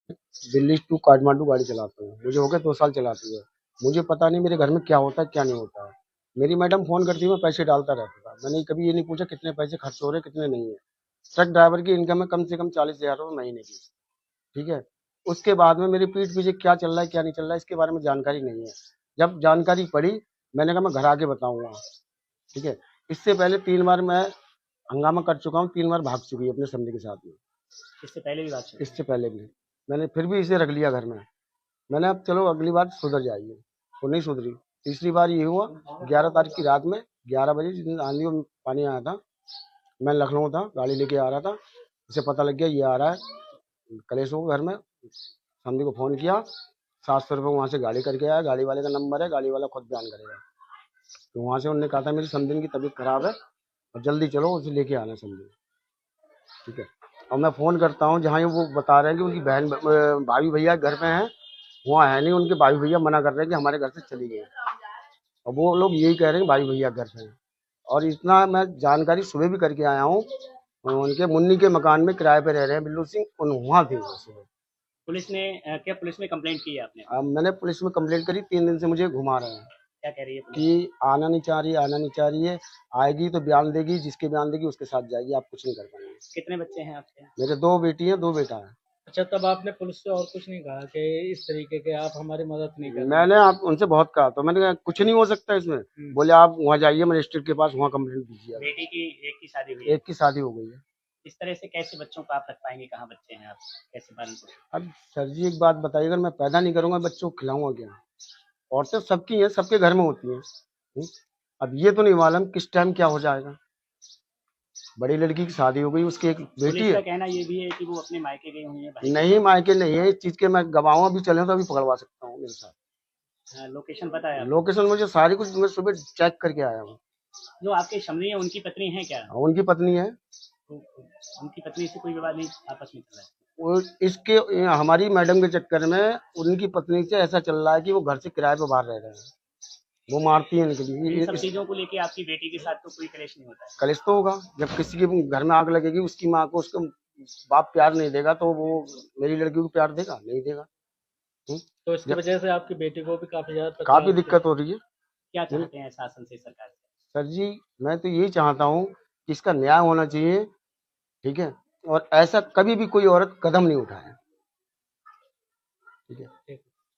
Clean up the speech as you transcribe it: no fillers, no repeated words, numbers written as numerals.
Delhi to Kathmandu गाड़ी चलाता हूँ, मुझे हो गए 2 साल चलाते हुए। मुझे पता नहीं मेरे घर में क्या होता है क्या नहीं होता है। मेरी मैडम फोन करती है, मैं पैसे डालता रहता था, मैंने कभी ये नहीं पूछा कितने पैसे खर्च हो रहे कितने नहीं है। ट्रक ड्राइवर की इनकम है कम से कम 40,000 रुपये महीने की। ठीक है। उसके बाद में मेरी पीठ पीछे क्या चल रहा है क्या नहीं चल रहा है इसके बारे में जानकारी नहीं है। जब जानकारी पड़ी, मैंने कहा मैं घर आके बताऊंगा। ठीक है। इससे पहले 3 बार मैं हंगामा कर चुका हूँ, 3 बार भाग चुकी है अपने समधी के साथ में। इससे पहले भी बात इससे पहले भी मैंने फिर भी इसे रख लिया घर में। मैंने अब चलो अगली बार सुधर जाएगी, वो नहीं सुधरी। तीसरी बार ये हुआ 11 तारीख की रात में, 11 बजे, जिस दिन आंधी और पानी आया था। मैं लखनऊ था, गाड़ी लेके आ रहा था, उसे पता लग गया ये आ रहा है कलेश हो घर में। समधी को फोन किया, 700 रुपये वहाँ से गाड़ी करके आया, गाड़ी वाले का नंबर है, गाड़ी वाला खुद बयान करेगा। तो वहाँ से उन्होंने कहा था मेरी समधी की तबीयत खराब है और जल्दी चलो उसे लेके आना समधी। ठीक है। और मैं फ़ोन करता हूँ जहाँ वो बता रहे हैं कि उनकी बहन भाभी भैया घर पे हैं, वहाँ है नहीं, उनके भाई भैया मना कर रहे हैं कि हमारे घर से चली गई। और वो लोग यही कह रहे हैं भाई भैया घर पे हैं। और इतना मैं जानकारी सुबह भी करके आया हूँ, उनके मुन्नी के मकान में किराए पे रह रहे हैं बिल्लू सिंह, उन वहाँ थे वो सुबह। पुलिस ने क्या पुलिस में कंप्लेंट की है आपने? अब मैंने पुलिस में कंप्लेंट करी, 3 दिन से मुझे घुमा रहे हैं क्या कह रही है पुलिस? कि आना नहीं चाह रही है, आना नहीं चाह रही है। आएगी तो बयान देगी, जिसके बयान देगी उसके साथ जाएगी, आप कुछ नहीं कर पाएंगे। कितने बच्चे हैं आपके? मेरे 2 बेटी हैं, 2 बेटा है। अच्छा, तब आपने पुलिस से और कुछ नहीं कहा कि इस तरीके के आप हमारी मदद नहीं कर रहे? मैंने आप उनसे बहुत कहा, तो मैंने कहा कुछ नहीं हो सकता इसमें। बोले आप वहाँ जाइए मजिस्ट्रेट के पास, वहाँ कंप्लेंट दीजिए। बेटी की एक की शादी हुई है। एक की शादी हो गई है। इस तरह से कैसे बच्चों को आप रख पाएंगे? कहाँ बच्चे हैं आप, कैसे पालन पोषण? अब सर जी एक बात बताइए, अगर मैं पैदा नहीं करूंगा बच्चों को खिलाऊंगा क्या? औरतें सबकी हैं, सबके घर में होती हैं। अब ये तो नहीं मालूम किस टाइम क्या हो जाएगा। बड़ी लड़की की शादी हो गई, उसकी एक बेटी पुलिस का है। कहना ये भी है कि वो अपने मायके गई हुई है भाई। नहीं मायके नहीं है, इस चीज के मैं गवाह भी चले तो अभी पकड़वा सकता हूँ मेरे साथ। लोकेशन पता है आपको? लोकेशन मुझे सारी कुछ मैं सुबह चेक करके आया हूँ। जो आपके समधी है उनकी पत्नी है क्या? उनकी पत्नी है। तो उनकी पत्नी से कोई विवाद नहीं आपस में चल रहा है? वो इसके हमारी मैडम के चक्कर में उनकी पत्नी से ऐसा चल रहा है कि वो घर से किराए पे बाहर रह रहे हैं, वो मारती है इनके इन लिए। सब चीजों को लेके आपकी बेटी के साथ तो कोई कलेश नहीं होता है? कलेश तो होगा, जब किसी के घर में आग लगेगी, उसकी माँ को उसका बाप प्यार नहीं देगा तो वो मेरी लड़की को प्यार देगा? नहीं देगा। तो इसकी वजह से आपकी बेटी को भी काफी ज्यादा काफी तकलीफ दिक्कत हो रही है। क्या चाहते हैं शासन से, सरकार से? सर जी मैं तो यही चाहता हूँ कि इसका न्याय होना चाहिए। ठीक है। और ऐसा कभी भी कोई औरत कदम नहीं उठाए।